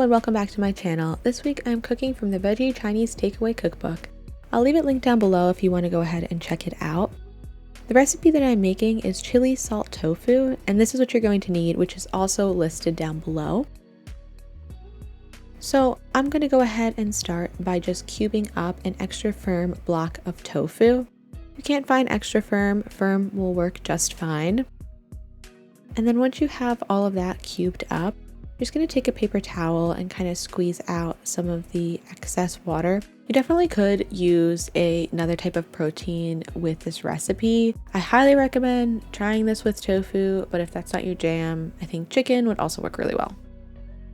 and welcome back to my channel. This week I'm cooking from the Veggie Chinese Takeaway Cookbook. I'll leave it linked down below if you want to go ahead and check it out. The recipe that I'm making is chili salt tofu, and this is what you're going to need, which is also listed down below. So I'm going to go ahead and start by just cubing up an extra firm block of tofu. If you can't find extra firm, firm will work just fine. And then once you have all of that cubed up, you're just going to take a paper towel and kind of squeeze out some of the excess water. You definitely could use another type of protein with this recipe. I highly recommend trying this with tofu, but if that's not your jam, I think chicken would also work really well.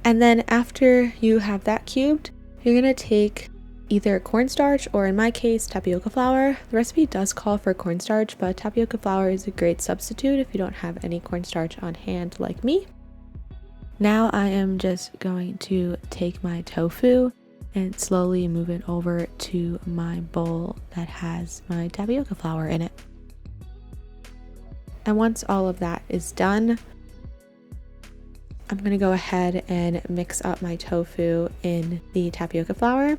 And then after you have that cubed, you're going to take either cornstarch or, in my case, tapioca flour. The recipe does call for cornstarch, but tapioca flour is a great substitute if you don't have any cornstarch on hand like me. Now I am just going to take my tofu and slowly move it over to my bowl that has my tapioca flour in it. And once all of that is done, I'm going to go ahead and mix up my tofu in the tapioca flour.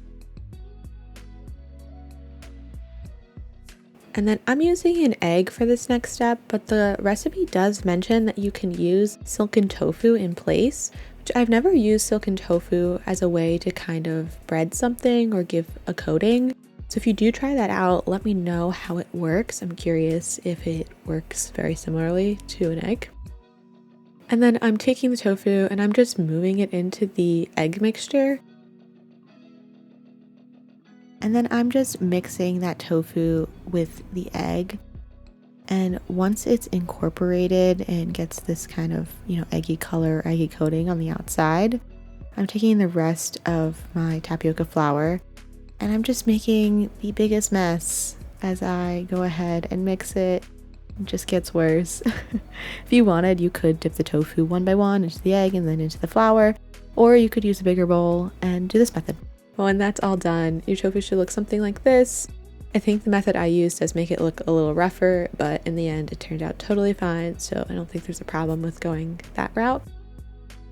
And then I'm using an egg for this next step, but the recipe does mention that you can use silken tofu in place, which I've never used silken tofu as a way to kind of bread something or give a coating. So if you do try that out, let me know how it works. I'm curious if it works very similarly to an egg. And then I'm taking the tofu and I'm just moving it into the egg mixture. And then I'm just mixing that tofu with the egg. And once it's incorporated and gets this kind of, eggy color, eggy coating on the outside, I'm taking the rest of my tapioca flour and I'm just making the biggest mess as I go ahead and mix it. It just gets worse. If you wanted, you could dip the tofu one by one into the egg and then into the flour, or you could use a bigger bowl and do this method. When that's all done, your tofu should look something like this. I think the method I used does make it look a little rougher, but in the end it turned out totally fine, so I don't think there's a problem with going that route.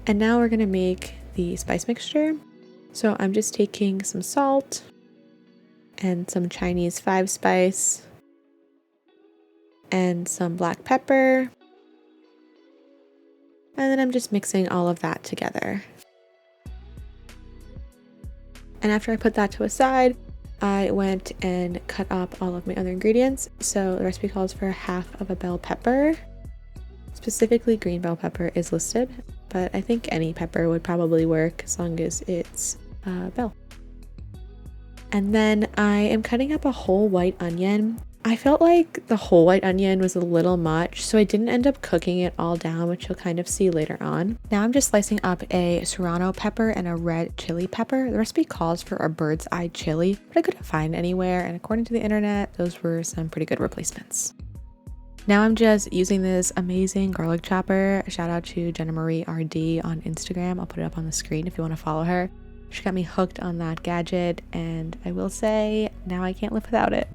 And now we're going to make the spice mixture. So I'm just taking some salt and some Chinese 5-spice and some black pepper, and then I'm just mixing all of that together. And after I put that to a side, I went and cut up all of my other ingredients. So the recipe calls for half of a bell pepper. Specifically, green bell pepper is listed, but I think any pepper would probably work as long as it's bell. And then I am cutting up a whole white onion. I felt like the whole white onion was a little much, so I didn't end up cooking it all down, which you'll kind of see later on. Now I'm just slicing up a serrano pepper and a red chili pepper. The recipe calls for a bird's eye chili, but I couldn't find anywhere, and according to the internet, those were some pretty good replacements. Now I'm just using this amazing garlic chopper. Shout out to Jenna Marie RD on Instagram. I'll put it up on the screen if you want to follow her. She got me hooked on that gadget, and I will say, now I can't live without it.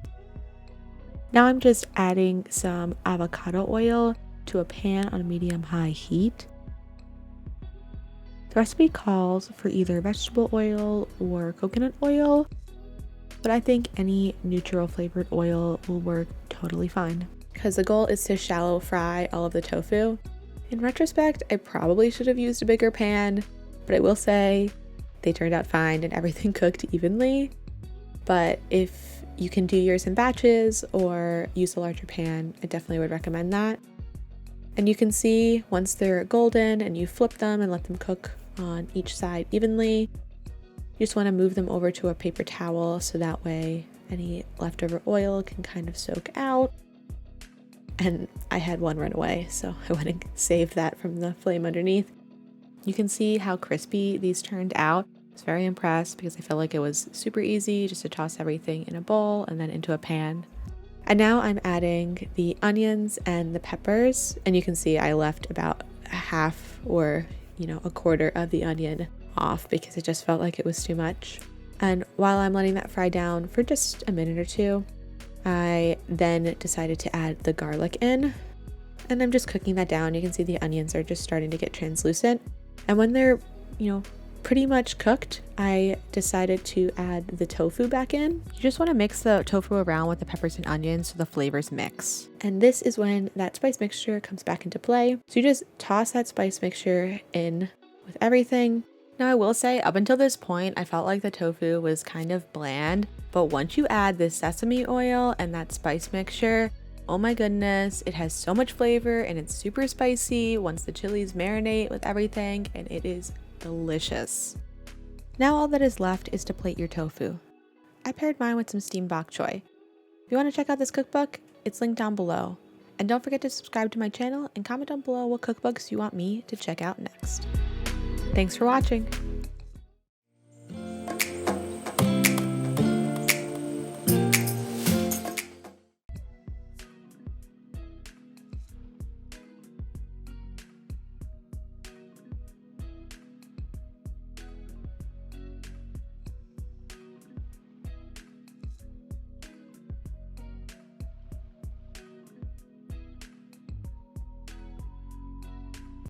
Now I'm just adding some avocado oil to a pan on medium-high heat. The recipe calls for either vegetable oil or coconut oil, but I think any neutral flavored oil will work totally fine because the goal is to shallow fry all of the tofu. In retrospect, I probably should have used a bigger pan, but I will say they turned out fine and everything cooked evenly. But if you can do yours in batches or use a larger pan, I definitely would recommend that. And you can see once they're golden and you flip them and let them cook on each side evenly, you just want to move them over to a paper towel so that way any leftover oil can kind of soak out. And I had one run away, so I went and saved that from the flame underneath. You can see how crispy these turned out. I was very impressed because I felt like it was super easy just to toss everything in a bowl and then into a pan. And now I'm adding the onions and the peppers, and you can see I left about half or a quarter of the onion off because it just felt like it was too much. And while I'm letting that fry down for just a minute or two, I then decided to add the garlic in, and I'm just cooking that down. You can see the onions are just starting to get translucent, and when they're pretty much cooked, I decided to add the tofu back in. You just want to mix the tofu around with the peppers and onions so the flavors mix. And this is when that spice mixture comes back into play. So you just toss that spice mixture in with everything. Now I will say, up until this point, I felt like the tofu was kind of bland, but once you add the sesame oil and that spice mixture, oh my goodness, it has so much flavor and it's super spicy once the chilies marinate with everything, and it is delicious. Now all that is left is to plate your tofu. I paired mine with some steamed bok choy. If you want to check out this cookbook, it's linked down below. And don't forget to subscribe to my channel and comment down below what cookbooks you want me to check out next. Thanks for watching.